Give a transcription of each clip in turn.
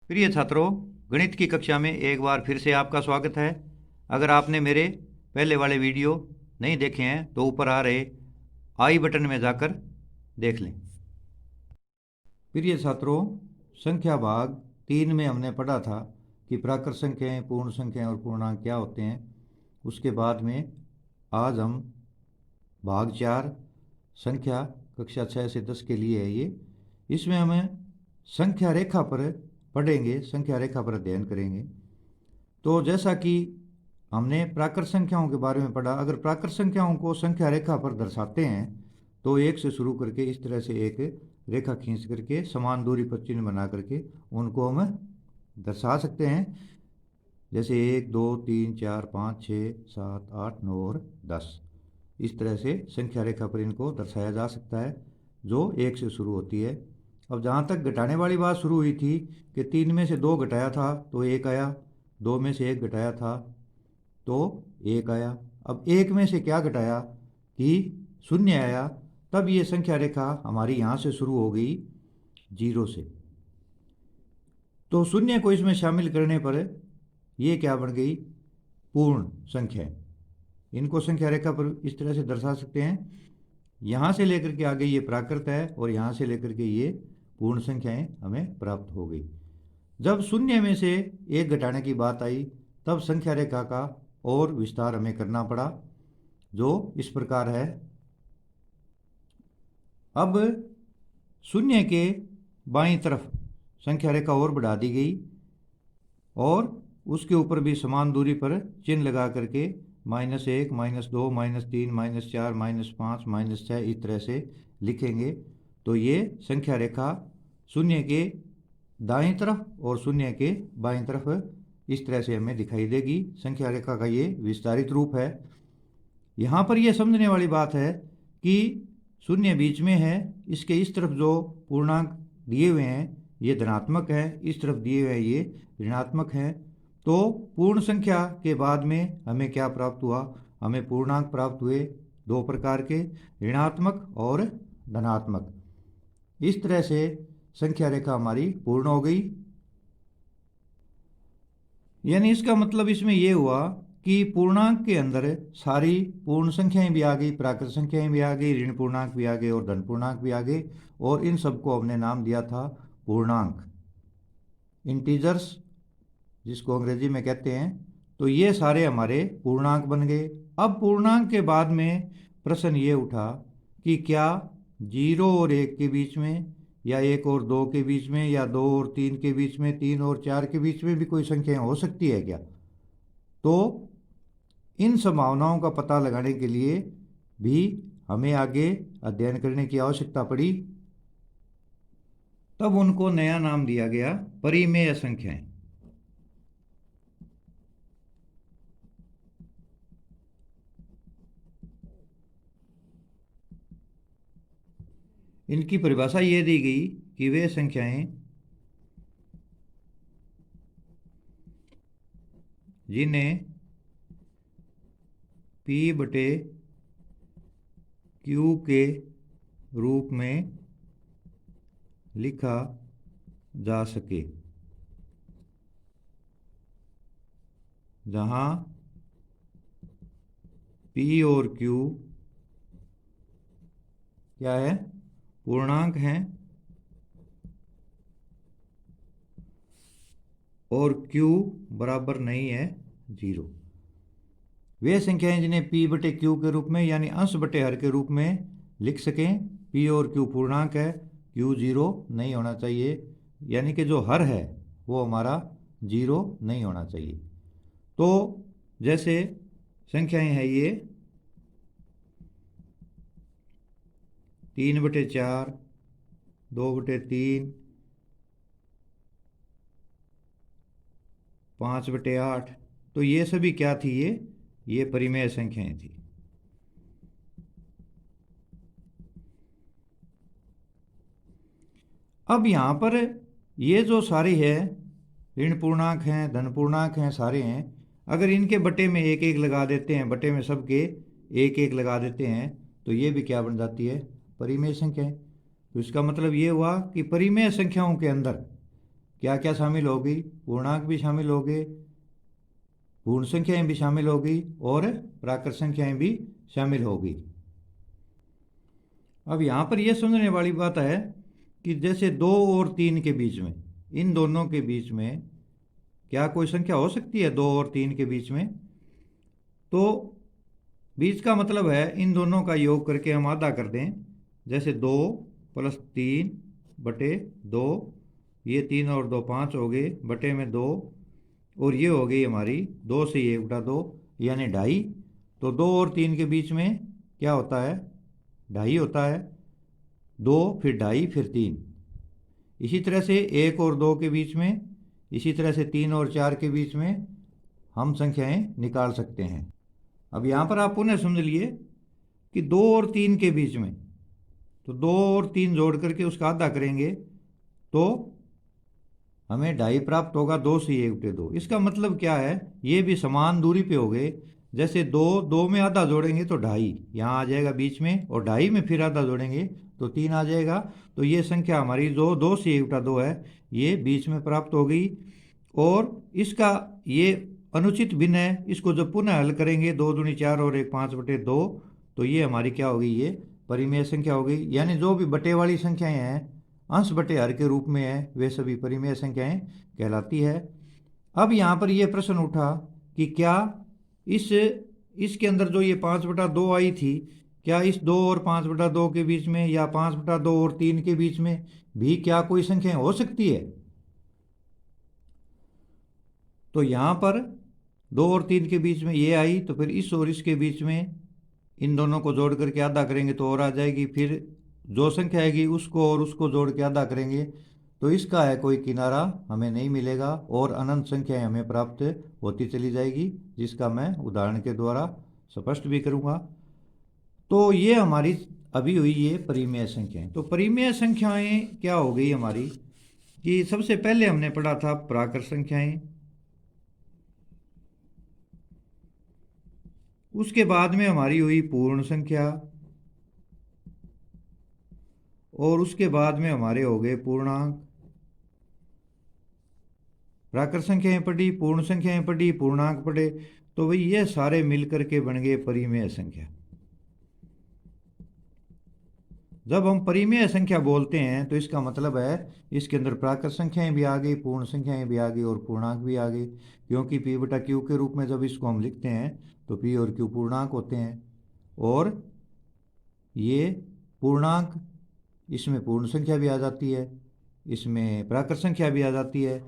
प्रिय छात्रों, गणित की कक्षा में एक बार फिर से आपका स्वागत है। अगर आपने मेरे पहले वाले वीडियो नहीं देखे हैं तो ऊपर आ रहे आई बटन में जाकर देख लें। प्रिय छात्रों, संख्या भाग 3 में हमने पढ़ा था कि प्राकृत संख्याएं, पूर्ण संख्याएं और पूर्णांक क्या होते हैं। उसके बाद में आज हम भाग 4 संख्या कक्षा 6 से 10 के लिए है ये। इसमें हमें संख्या रेखा पर पढ़ेंगे, संख्या रेखा पर अध्ययन करेंगे। तो जैसा कि हमने प्राकृत संख्याओं के बारे में पढ़ा, अगर प्राकृत संख्याओं को संख्या रेखा पर दर्शाते हैं तो एक से शुरू करके इस तरह से एक रेखा खींच करके समान दूरी पर चिन्ह बना करके उनको हम दर्शा सकते हैं। जैसे 1, 2, 3, 4, 5, 6, 7, 8, 9 और 10। इस तरह से संख्या रेखा पर इनको दर्शाया जा सकता है जो एक से शुरू होती है। अब जहाँ तक घटाने वाली बात शुरू हुई थी कि 3 में से 2 घटाया था तो 1 आया, 2 में से 1 घटाया था तो 1 आया। अब 1 में से क्या घटाया कि 0 आया, तब ये संख्या रेखा हमारी यहाँ से शुरू हो गई 0 से। तो 0 को इसमें शामिल करने पर ये क्या बन गई, पूर्ण संख्याएं। इनको संख्या रेखा पर इस तरह से दर्शा सकते हैं। यहाँ से लेकर के आगे ये प्राकृत है और यहाँ से लेकर के ये पूर्ण संख्याएं हमें प्राप्त हो गई। जब 0 में से 1 घटाने की बात आई तब संख्या रेखा का और विस्तार हमें करना पड़ा, जो इस प्रकार है। अब 0 के बाईं तरफ संख्या रेखा और बढ़ा दी गई और उसके ऊपर भी समान दूरी पर चिन्ह लगा करके -1, -2, -3, -4, -5, -6 इस तरह से लिखेंगे। तो ये संख्या रेखा 0 के दाईं तरफ और 0 के बाईं तरफ इस तरह से हमें दिखाई देगी। संख्या रेखा का ये विस्तारित रूप है। यहाँ पर यह समझने वाली बात है कि 0 बीच में है, इसके इस तरफ जो पूर्णांक दिए हुए हैं ये धनात्मक है, इस तरफ दिए हुए ये ऋणात्मक है। तो पूर्ण संख्या के बाद में हमें क्या प्राप्त हुआ, हमें पूर्णांक प्राप्त हुए 2 प्रकार के, ऋणात्मक और धनात्मक। इस तरह से संख्या रेखा हमारी पूर्ण हो गई। यानी इसका मतलब इसमें यह हुआ कि पूर्णांक के अंदर सारी पूर्ण संख्याएं भी आ गई, प्राकृत संख्याएं भी आ गई, ऋण पूर्णांक भी आ गए और धन पूर्णांक भी आ गए। और इन सबको हमने नाम दिया था पूर्णांक, इंटीजर्स जिसको अंग्रेजी में कहते हैं। तो ये सारे हमारे पूर्णांक बन गए। अब पूर्णांक के बाद में प्रश्न ये उठा कि क्या 0 और 1 के बीच में, या 1 और 2 के बीच में, या 2 और 3 के बीच में, 3 और 4 के बीच में भी कोई संख्या हो सकती है क्या। तो इन संभावनाओं का पता लगाने के लिए भी हमें आगे अध्ययन करने की आवश्यकता पड़ी। तब उनको नया नाम दिया गया परिमेय संख्याएं। इनकी परिभाषा ये दी गई कि वे संख्याएं जिन्हें P/Q के रूप में लिखा जा सके, जहां P और Q क्या है, पूर्णांक हैं और Q बराबर नहीं है 0। वे संख्याएं जिन्हें P/Q के रूप में यानी अंश बटे हर के रूप में लिख सकें। P और Q पूर्णांक है, Q 0 नहीं होना चाहिए, यानी कि जो हर है वो हमारा 0 नहीं होना चाहिए। तो जैसे संख्याएं हैं ये 3/4, 2/3, 5/8, तो ये सभी क्या थी, ये परिमेय संख्याएं थी। अब यहाँ पर ये जो सारी है ऋण पूर्णांक हैं, धन पूर्णांक हैं, सारे हैं। अगर इनके बटे में 1 1 लगा देते हैं, बटे में सबके 1 1 लगा देते हैं तो ये भी क्या बन जाती है, परिमेय संख्याएं। तो इसका मतलब ये हुआ कि परिमेय संख्याओं के अंदर क्या क्या शामिल होगी, पूर्णांक भी शामिल होंगे, पूर्ण संख्याएं भी शामिल होगी और प्राकृत संख्याएं भी शामिल होगी। अब यहाँ पर यह समझने वाली बात है कि जैसे 2 और 3 के बीच में, इन दोनों के बीच में क्या कोई संख्या हो सकती है 2 और 3 के बीच में? तो बीच का मतलब है इन दोनों का योग करके हम आधा कर दें। जैसे 2 + 3 बटे 2, ये 3 और 2 5 हो गए, बटे में 2, और ये हो गई हमारी 2 से 1 बटा 2 यानी 2.5। तो 2 और 3 के बीच में क्या होता है, 2.5 होता है। 2 फिर 2.5 फिर 3। इसी तरह से 1 और 2 के बीच में, इसी तरह से 3 और 4 के बीच में हम संख्याएं निकाल सकते हैं। अब यहाँ पर आप पुनः समझ लिए कि 2 और 3 के बीच में, तो 2 और 3 जोड़ करके उसका आधा करेंगे तो हमें 2.5 प्राप्त होगा, 2 से 1 बटे 2। इसका मतलब क्या है, ये भी समान दूरी पे हो गए। जैसे 2 में आधा जोड़ेंगे तो 2.5 यहाँ आ जाएगा बीच में, और 2.5 में फिर आधा जोड़ेंगे तो 3 आ जाएगा। तो ये संख्या हमारी जो 2 से 1 बटा 2 है, ये बीच में प्राप्त हो गई। और इसका ये अनुचित भिन्न है, इसको जब पुनः हल करेंगे 2 दूनी 4 और 1 5 बटे 2, तो ये हमारी क्या हो गई, ये परिमेय संख्या हो गई। यानी जो भी बटे वाली संख्याएं हैं, अंश बटे हर के रूप में है, वे सभी परिमेय संख्याएं कहलाती है। अब यहाँ पर यह प्रश्न उठा कि क्या इसके अंदर जो ये 5 बटा 2 आई थी, क्या इस 2 और 5 बटा 2 के बीच में, या 5 बटा 2 और 3 के बीच में भी क्या कोई संख्या हो सकती है? तो यहाँ पर 2 और 3 के बीच में ये आई, तो फिर इस और इसके बीच में इन दोनों को जोड़ करके आधा करेंगे तो और आ जाएगी। फिर जो संख्या आएगी उसको और उसको जोड़ के आधा करेंगे तो इसका है कोई किनारा हमें नहीं मिलेगा, और अनंत संख्याएं हमें प्राप्त होती चली जाएगी, जिसका मैं उदाहरण के द्वारा स्पष्ट भी करूँगा। तो ये हमारी अभी हुई ये परिमेय संख्याएं। तो परिमेय संख्याएं क्या हो गई हमारी, कि सबसे पहले हमने पढ़ा था प्राकृत संख्याएं, उसके बाद में हमारी हुई पूर्ण संख्या, और उसके बाद में हमारे हो गए पूर्णांक। प्राकृत संख्याएं पढ़ी, पूर्ण संख्याएं पढ़ी, पूर्णांक पढ़े, तो भाई ये सारे मिलकर के बन गए परिमेय संख्या। जब हम परिमेय संख्या बोलते हैं तो इसका मतलब है इसके अंदर प्राकृत संख्याएं भी आ गई, पूर्ण संख्याएं भी आ गई और पूर्णांक भी आ गई। क्योंकि P बटा Q के रूप में जब इसको हम लिखते हैं तो P और Q पूर्णांक होते हैं, और ये पूर्णांक, इसमें पूर्ण संख्या भी आ जाती है, इसमें प्राकृत संख्या भी आ जाती है,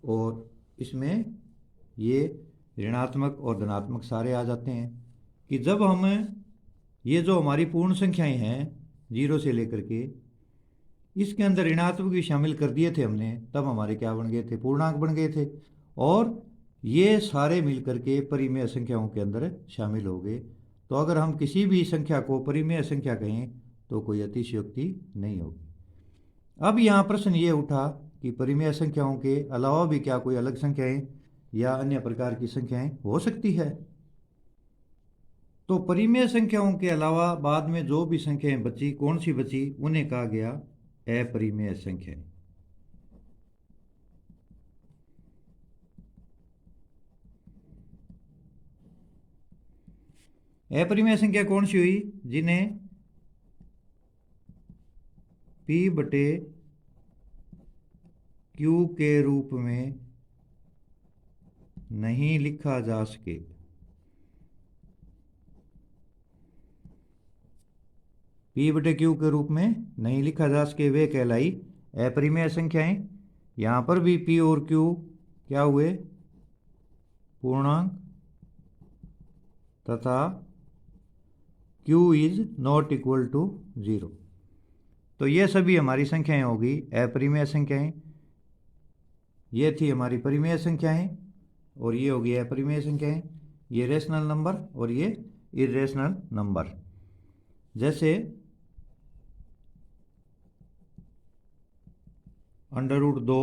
और इसमें ये ऋणात्मक और धनात्मक सारे आ जाते हैं। कि जब हम ये जो हमारी पूर्ण संख्याएं हैं 0 से लेकर के, इसके अंदर ऋणात्मक भी शामिल कर दिए थे हमने, तब हमारे क्या बन गए थे, पूर्णांक बन गए थे, और ये सारे मिलकर के परिमेय संख्याओं के अंदर शामिल हो गए। तो अगर हम किसी भी संख्या को परिमेय संख्या कहें तो कोई अतिशयोक्ति नहीं होगी। अब यहाँ प्रश्न ये उठा कि परिमेय संख्याओं के अलावा भी क्या कोई अलग संख्याएं या अन्य प्रकार की संख्याएं हो सकती है? तो परिमेय संख्याओं के अलावा बाद में जो भी संख्याएं बची, कौन सी बची, उन्हें कहा गया अपरिमेय संख्याएं। अपरिमेय संख्या कौन सी हुई, जिन्हें P बटे Q के रूप में नहीं लिखा जा सके। P बटे Q के रूप में नहीं लिखा जा सके, वे कहलाई अपरिमेय संख्याएं। यहाँ पर भी P और Q क्या हुए, पूर्णांक, तथा Q is not equal to 0। तो ये सभी हमारी संख्याएं होगी अपरिमेय संख्याएं। ये थी हमारी परिमेय संख्याएं, और ये होगी अपरिमेय संख्याएं। ये रेशनल नंबर और ये इरेशनल नंबर। जैसे √2,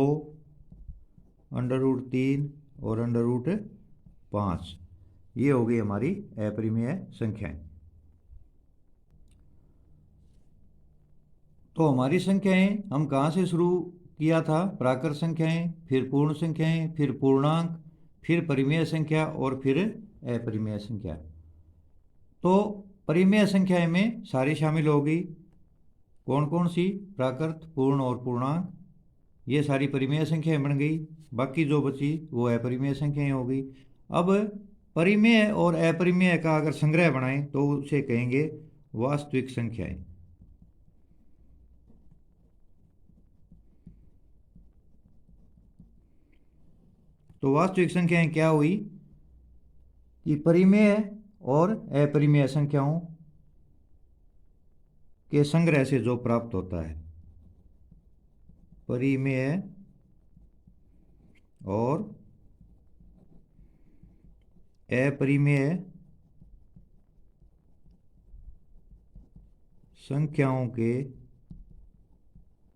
√3 और √5, ये हो गई हमारी अपरिमेय संख्याएं। तो हमारी संख्याएं हम कहाँ से शुरू किया था प्राकृत संख्याएं, फिर पूर्ण संख्याएं, फिर पूर्णांक, फिर परिमेय संख्या और फिर अपरिमेय संख्या। तो परिमेय संख्याएं में सारी शामिल हो गई। कौन कौन सी? प्राकृत, पूर्ण और पूर्णांक, ये सारी परिमेय संख्याएं बन गई। बाकी जो बची वो अपरिमेय संख्याएं हो गई। अब परिमेय और अपरिमेय का अगर संग्रह बनाएं तो उसे कहेंगे वास्तविक संख्याएं। तो वास्तविक संख्याएं क्या हुई कि परिमेय और अपरिमेय संख्याओं के संग्रह से जो प्राप्त होता है, परिमेय और अपरिमेय संख्याओं के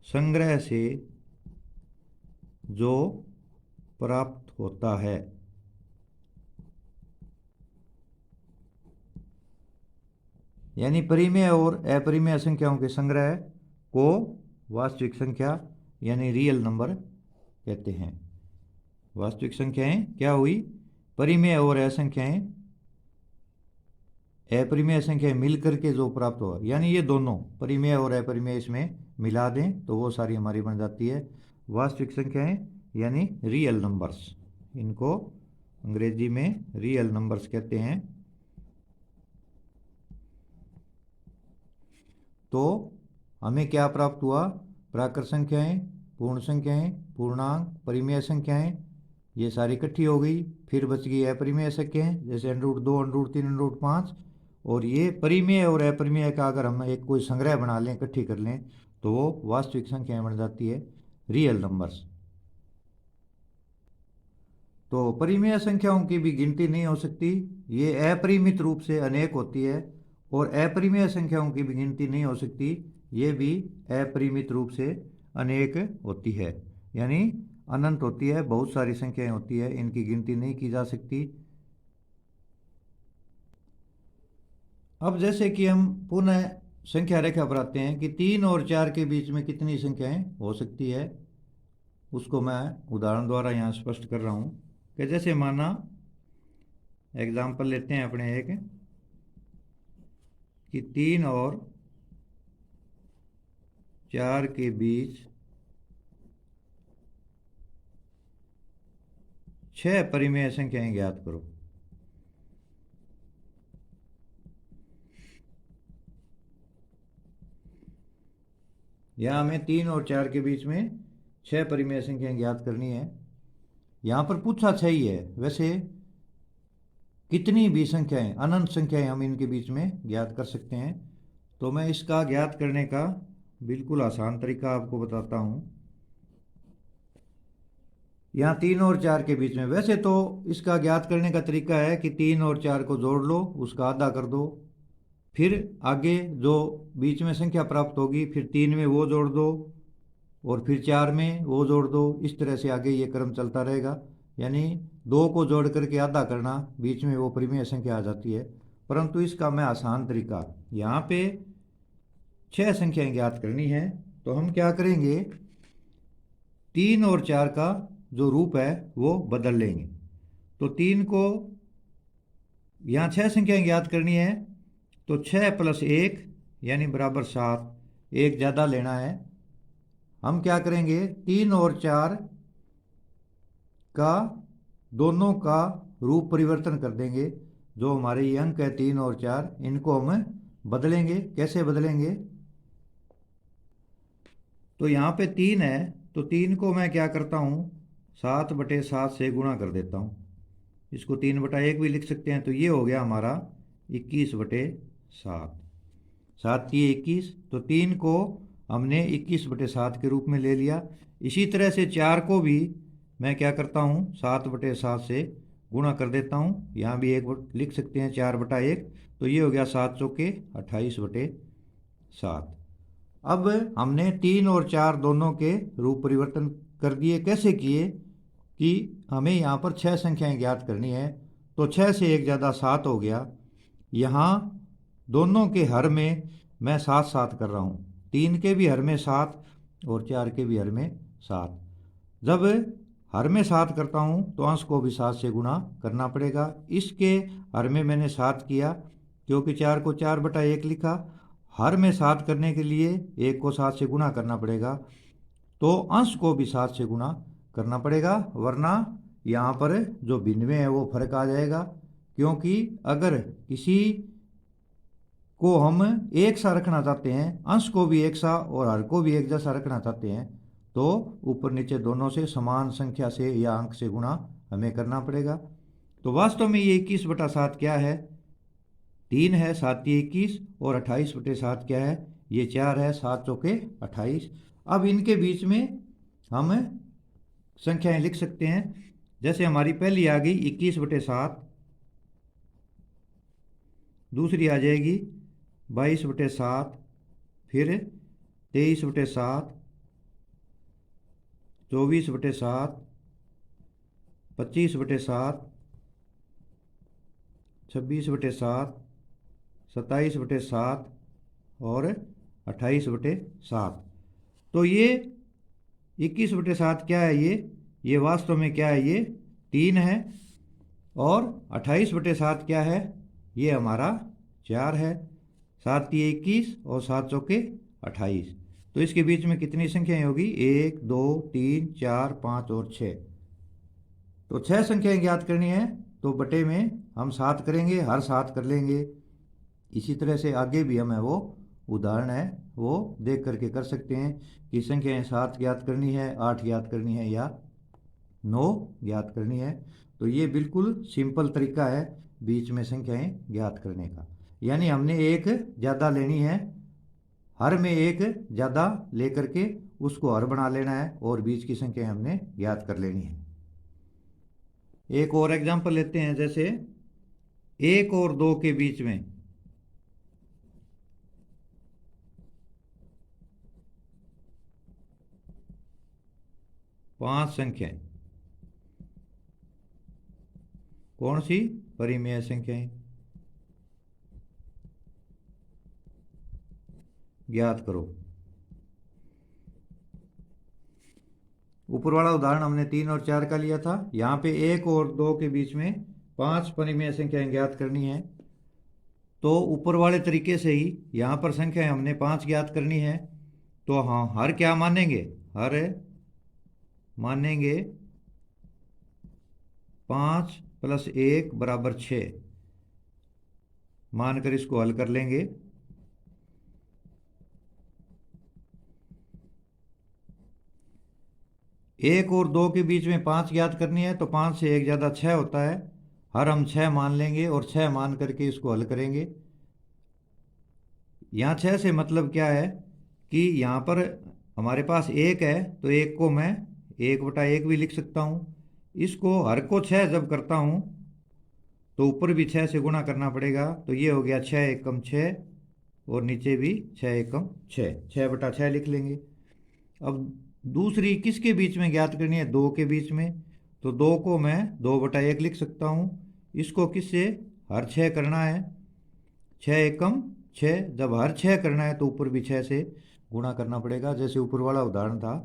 संग्रह से जो प्राप्त होता है, यानी परिमेय और अपरिमेय संख्याओं के संग्रह को वास्तविक संख्या यानी रियल नंबर कहते हैं। वास्तविक संख्याएं क्या हुई? परिमेय और अपरिमेय संख्याएं मिलकर के जो प्राप्त हुआ, यानी ये दोनों परिमेय और अपरिमेय इसमें मिला दें तो वो सारी हमारी बन जाती है वास्तविक संख्याएं यानी रियल नंबर्स। इनको अंग्रेजी में रियल नंबर्स कहते हैं। तो हमें क्या प्राप्त हुआ? प्राकृत संख्याएं, पूर्ण संख्याएं, पूर्णांक, परिमेय संख्याएं, ये सारी इकट्ठी हो गई। फिर बच गई अपरिमेय संख्याएं जैसे √2, √3, √5। और ये परिमेय और अपरिमेय का अगर हम एक कोई संग्रह बना लें, इकट्ठी कर लें, तो वो वास्तविक संख्याएं बन जाती है रियल नंबर्स। तो परिमेय संख्याओं की भी गिनती नहीं हो सकती, ये अपरिमित रूप से अनेक होती है। और अपरिमेय संख्याओं की भी गिनती नहीं हो सकती, ये भी अपरिमित रूप से अनेक होती है, यानी अनंत होती है, बहुत सारी संख्याएं होती है, इनकी गिनती नहीं की जा सकती। अब जैसे कि हम पुनः संख्या रेखा पर आते हैं कि 3 और 4 के बीच में कितनी संख्याएं हो सकती है, उसको मैं उदाहरण द्वारा यहाँ स्पष्ट कर रहा हूँ। कि जैसे माना एग्जाम्पल लेते हैं अपने एक कि 3 और 4 के बीच 6 परिमेय संख्याएं ज्ञात करो। यहाँ हमें 3 और 4 के बीच में 6 परिमेय संख्याएं ज्ञात करनी है। यहाँ पर पूछा 6 ही है, वैसे कितनी भी संख्याएं, अनंत संख्याएं हम इनके बीच में ज्ञात कर सकते हैं। तो मैं इसका ज्ञात करने का बिल्कुल आसान तरीका आपको बताता हूँ। यहाँ 3 और 4 के बीच में, वैसे तो इसका ज्ञात करने का तरीका है कि 3 और 4 को जोड़ लो, उसका आधा कर दो, फिर आगे जो बीच में संख्या प्राप्त होगी फिर 3 में वो जोड़ दो और फिर 4 में वो जोड़ दो। इस तरह से आगे ये क्रम चलता रहेगा, यानी 2 को जोड़ करके आधा करना, बीच में वो परिमेय संख्या आ जाती है। परंतु इसका मैं आसान तरीका, यहाँ पे 6 संख्याएं ज्ञात करनी है, तो हम क्या करेंगे, 3 और 4 का जो रूप है वो बदल लेंगे। तो 3 को, यहाँ 6 संख्याएं ज्ञात करनी है, तो 6 + 1 यानी बराबर 7, एक ज़्यादा लेना है। हम क्या करेंगे, 3 और 4 का दोनों का रूप परिवर्तन कर देंगे। जो हमारे ये अंक है 3 और 4, इनको हम बदलेंगे। कैसे बदलेंगे, तो यहाँ पे 3 है, तो 3 को मैं क्या करता हूँ, 7/7 से गुणा कर देता हूँ। इसको 3/1 भी लिख सकते हैं। तो ये हो गया हमारा 21/7, 7 × 21। तो 3 को हमने 21/7 के रूप में ले लिया। इसी तरह से 4 को भी मैं क्या करता हूँ, 7/7 से गुणा कर देता हूँ। यहाँ भी एक लिख सकते हैं 4/1। तो ये हो गया 7 चौके 28/7। अब हमने 3 और 4 दोनों के रूप परिवर्तन कर दिए। कैसे किए कि हमें यहाँ पर 6 संख्याएं ज्ञात करनी है, तो 6 से एक ज़्यादा 7 हो गया। यहाँ दोनों के हर में मैं 7 7 कर रहा हूँ, 3 के भी हर में 7 और 4 के भी हर में 7। जब हर में 7 करता हूँ तो अंश को भी 7 से गुणा करना पड़ेगा। इसके हर में मैंने 7 किया क्योंकि 4 को 4/1 लिखा। हर में 7 करने के लिए 1 को 7 से गुणा करना पड़ेगा, तो अंश को भी 7 से गुणा करना पड़ेगा, वरना यहाँ पर जो भिन्न में है वो फर्क आ जाएगा। क्योंकि अगर किसी को हम एक सा रखना चाहते हैं, अंश को भी एक सा और हर को भी एक जैसा रखना चाहते हैं, तो ऊपर नीचे दोनों से समान संख्या से या अंक से गुणा हमें करना पड़ेगा। तो वास्तव में ये 21/7 क्या है? 3 है, 7 21, और 28/7 क्या है? ये 4 है, 7 चौके 28। अब इनके बीच में हम संख्याएं लिख सकते हैं। जैसे हमारी पहली आ गई 21/7, दूसरी आ जाएगी 22/7, फिर 23/7, 24/7, 25/7, 26/7, 27/7 और 28/7। तो ये 21/7 क्या है? ये वास्तव में क्या है? ये 3 है। और 28/7 क्या है? ये हमारा 4 है। 7 21 और 7 चौके 28। तो इसके बीच में कितनी संख्याएं होगी? 1 2 3 4 5 और 6। तो 6 संख्याएं ज्ञात करनी है, तो बटे में हम 7 करेंगे, हर 7 कर लेंगे। इसी तरह से आगे भी हमें वो उदाहरण है वो देख करके कर सकते हैं कि संख्याएं 7 ज्ञात करनी है, 8 ज्ञात करनी है या 9 ज्ञात करनी है। तो ये बिल्कुल सिंपल तरीका है बीच में संख्याएं ज्ञात करने का। यानी हमने एक ज़्यादा लेनी है, हर में एक ज़्यादा लेकर के उसको हर बना लेना है और बीच की संख्याएं हमने ज्ञात कर लेनी है। एक और एग्जांपल लेते हैं। जैसे 1 और 2 के बीच में 5 संख्याएं, कौन सी? परिमेय संख्याएं ज्ञात करो। ऊपर वाला उदाहरण हमने 3 और 4 का लिया था। यहाँ पे 1 और 2 के बीच में 5 परिमेय संख्याएं ज्ञात करनी है। तो ऊपर वाले तरीके से ही यहाँ पर संख्याएं हमने 5 ज्ञात करनी है। तो हाँ, हर क्या मानेंगे? हर मानेंगे 5 + 1 = 6 मानकर इसको हल कर लेंगे। एक और 2 के बीच में 5 ज्ञात करनी है, तो 5 से 1 ज़्यादा 6 होता है। हर हम 6 मान लेंगे और 6 मान करके इसको हल करेंगे। यहाँ 6 से मतलब क्या है कि यहाँ पर हमारे पास 1 है, तो 1 को मैं 1/1 भी लिख सकता हूँ। इसको हर को 6 जब करता हूँ तो ऊपर भी 6 से गुणा करना पड़ेगा। तो ये हो गया 6 एकम 6 और नीचे भी 6 एकम 6, 6/6 लिख लेंगे। अब दूसरी किसके बीच में ज्ञात करनी है? 2 के बीच में। तो 2 को मैं 2/1 लिख सकता हूँ। इसको किससे? हर 6 करना है। 6 एकम 6, जब हर 6 करना है तो ऊपर भी 6 से गुणा करना पड़ेगा, जैसे ऊपर वाला उदाहरण था।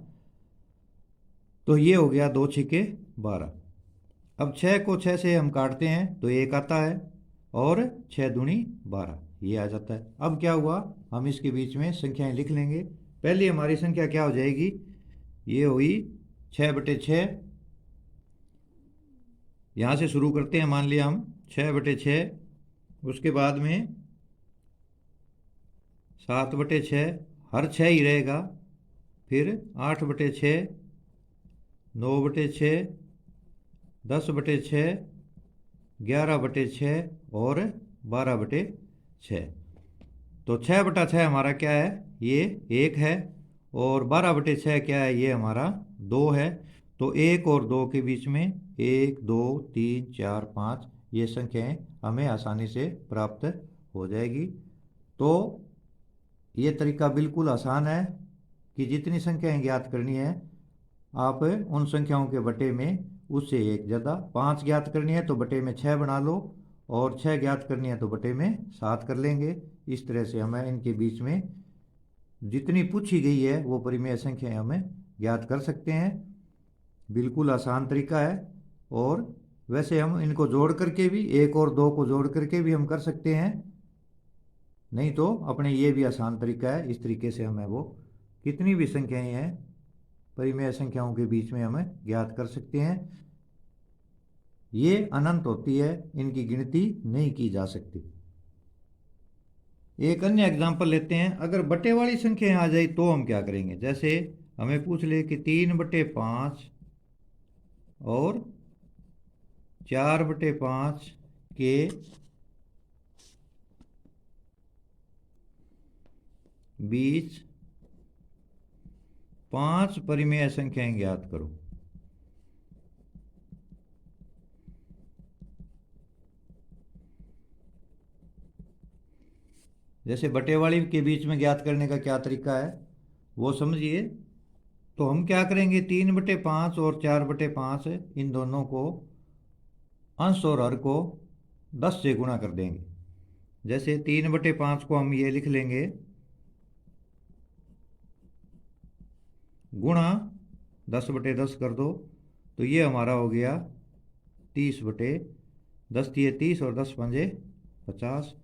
तो ये हो गया 2 छिके 12। अब 6 को 6 से हम काटते हैं तो 1 आता है और 6 दूनी 12 ये आ जाता है। अब क्या हुआ? हम इसके बीच में संख्याएं लिख लेंगे। पहली हमारी संख्या क्या हो जाएगी? ये हुई 6/6। यहाँ से शुरू करते हैं। मान लिया हम 6/6, उसके बाद में 7/6, हर 6 ही रहेगा। फिर 8/6, 9/6, 10/6, 11/6 और 12/6। तो 6/6 हमारा क्या है? ये 1 है। और 12/6 क्या है? ये हमारा 2 है। तो 1 और 2 के बीच में 1 2 3 4 5 ये संख्याएं हमें आसानी से प्राप्त हो जाएगी। तो ये तरीका बिल्कुल आसान है कि जितनी संख्याएं ज्ञात करनी है आप उन संख्याओं के बटे में उससे एक ज़्यादा। 5 ज्ञात करनी है तो बटे में 6 बना लो, और 6 ज्ञात करनी है तो बटे में 7 कर लेंगे। इस तरह से हमें इनके बीच में जितनी पूछी गई है वो परिमेय संख्याएं हमें ज्ञात कर सकते हैं। बिल्कुल आसान तरीका है। और वैसे हम इनको जोड़ करके भी, 1 और 2 को जोड़ करके भी हम कर सकते हैं, नहीं तो अपने ये भी आसान तरीका है। इस तरीके से हमें वो कितनी भी संख्याएं हैं परिमेय संख्याओं के बीच में हमें ज्ञात कर सकते हैं। ये अनंत होती है, इनकी गिनती नहीं की जा सकती। एक अन्य एग्जांपल लेते हैं। अगर बटे वाली संख्याएं आ जाए तो हम क्या करेंगे। जैसे हमें पूछ ले कि 3/5 और 4/5 के बीच 5 परिमेय संख्याएं ज्ञात करो। जैसे बटे वाली के बीच में ज्ञात करने का क्या तरीका है वो समझिए। तो हम क्या करेंगे, 3/5 और 4/5 इन दोनों को अंश और हर को 10 से गुणा कर देंगे। जैसे 3/5 को हम ये लिख लेंगे गुणा 10/10 कर दो, तो ये हमारा हो गया 30/10। ये 30 और 10 पंजे 50।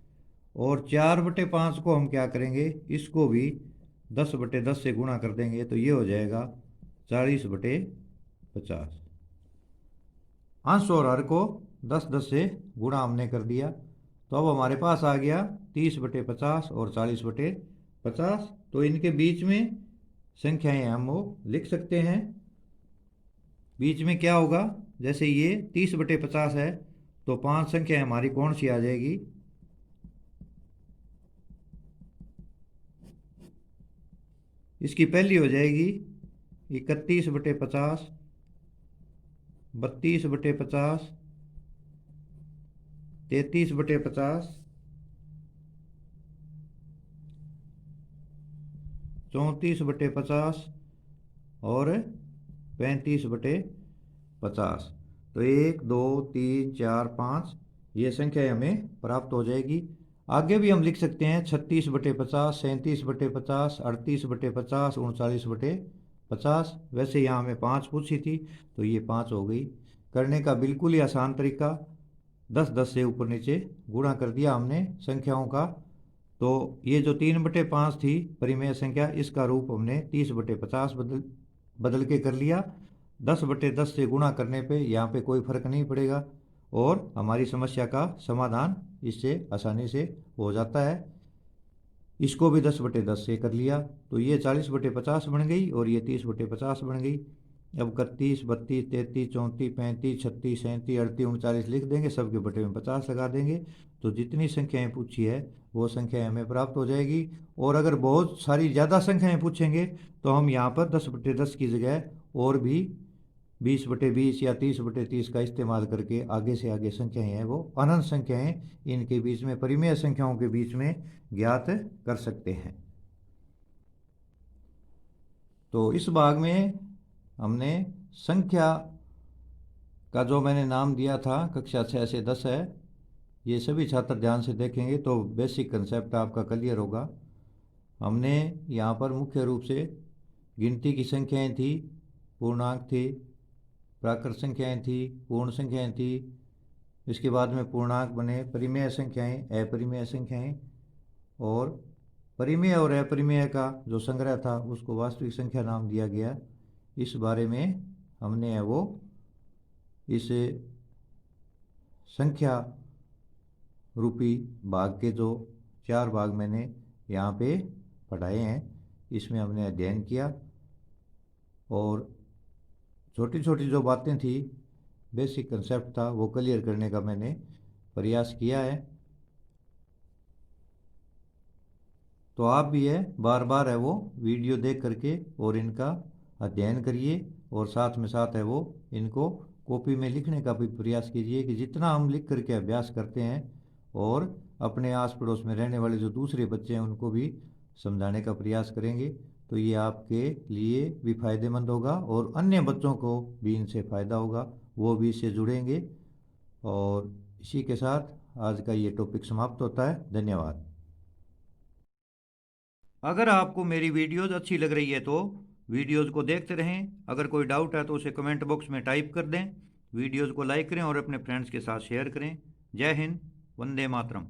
और 4/5 को हम क्या करेंगे, इसको भी 10/10 से गुणा कर देंगे, तो ये हो जाएगा 40/50। अंश और हर को 10-10 से गुणा हमने कर दिया, तो अब हमारे पास आ गया 30/50 और 40/50। तो इनके बीच में संख्याएं हम वो लिख सकते हैं। बीच में क्या होगा, जैसे ये 30/50 है तो 5 संख्याएं हमारी कौन सी आ जाएगी, इसकी पहली हो जाएगी 31/50, 32/50, 33/50, 34/50 और 35/50। तो 1 2 3 4 5 ये संख्या हमें प्राप्त हो जाएगी। आगे भी हम लिख सकते हैं 36/50, 37/50, 38/50, 39/50। वैसे यहाँ हमें 5 पूछी थी तो ये 5 हो गई। करने का बिल्कुल ही आसान तरीका, 10-10 से ऊपर नीचे गुणा कर दिया हमने संख्याओं का। तो ये जो 3/5 थी परिमेय संख्या, इसका रूप हमने 30/50 बदल के कर लिया। 10/10 से गुणा करने पे यहाँ पे कोई फर्क नहीं पड़ेगा और हमारी समस्या का समाधान इससे आसानी से हो जाता है। इसको भी 10/10 से कर लिया, तो ये 40/50 बन गई और ये 30/50 बन गई। अब 31, 32, 33, 34, 35, 36, 37, 38, 39 लिख देंगे, सबके बटे में 50 लगा देंगे, तो जितनी संख्याएं पूछी है वो संख्याएं हमें प्राप्त हो जाएगी। और अगर बहुत सारी ज़्यादा संख्याएं पूछेंगे तो हम यहाँ पर 10/10 की जगह और भी 20/20 या 30/30 का इस्तेमाल करके आगे से आगे संख्याएं हैं वो अनंत संख्याएं इनके बीच में, परिमेय संख्याओं के बीच में ज्ञात कर सकते हैं। तो इस भाग में हमने संख्या का जो मैंने नाम दिया था कक्षा 6 से 10 है, ये सभी छात्र ध्यान से देखेंगे तो बेसिक कंसेप्ट आपका क्लियर होगा। हमने यहाँ पर मुख्य रूप से गिनती की संख्याएं थी, पूर्णांक थी, प्राकृत संख्याएं थी, पूर्ण संख्याएं थी, इसके बाद में पूर्णांक बने, परिमेय संख्याएं, अपरिमेय संख्याएं, और परिमेय और अपरिमेय का जो संग्रह था उसको वास्तविक संख्या नाम दिया गया। इस बारे में हमने वो इस संख्या रूपी भाग के जो 4 भाग मैंने यहाँ पे पढ़ाए हैं, इसमें हमने अध्ययन किया और छोटी छोटी जो बातें थी, बेसिक कंसेप्ट था, वो क्लियर करने का मैंने प्रयास किया है। तो आप भी है बार बार है वो वीडियो देख करके और इनका अध्ययन करिए और साथ में साथ है वो इनको कॉपी में लिखने का भी प्रयास कीजिए कि जितना हम लिख करके अभ्यास करते हैं और अपने आस पड़ोस में रहने वाले जो दूसरे बच्चे हैं उनको भी समझाने का प्रयास करेंगे तो ये आपके लिए भी फायदेमंद होगा और अन्य बच्चों को भी इनसे फ़ायदा होगा, वो भी इससे जुड़ेंगे। और इसी के साथ आज का ये टॉपिक समाप्त होता है। धन्यवाद। अगर आपको मेरी वीडियोज़ अच्छी लग रही है तो वीडियोज़ को देखते रहें। अगर कोई डाउट है तो उसे कमेंट बॉक्स में टाइप कर दें। वीडियोज़ को लाइक करें और अपने फ्रेंड्स के साथ शेयर करें। जय हिंद, वंदे मातरम।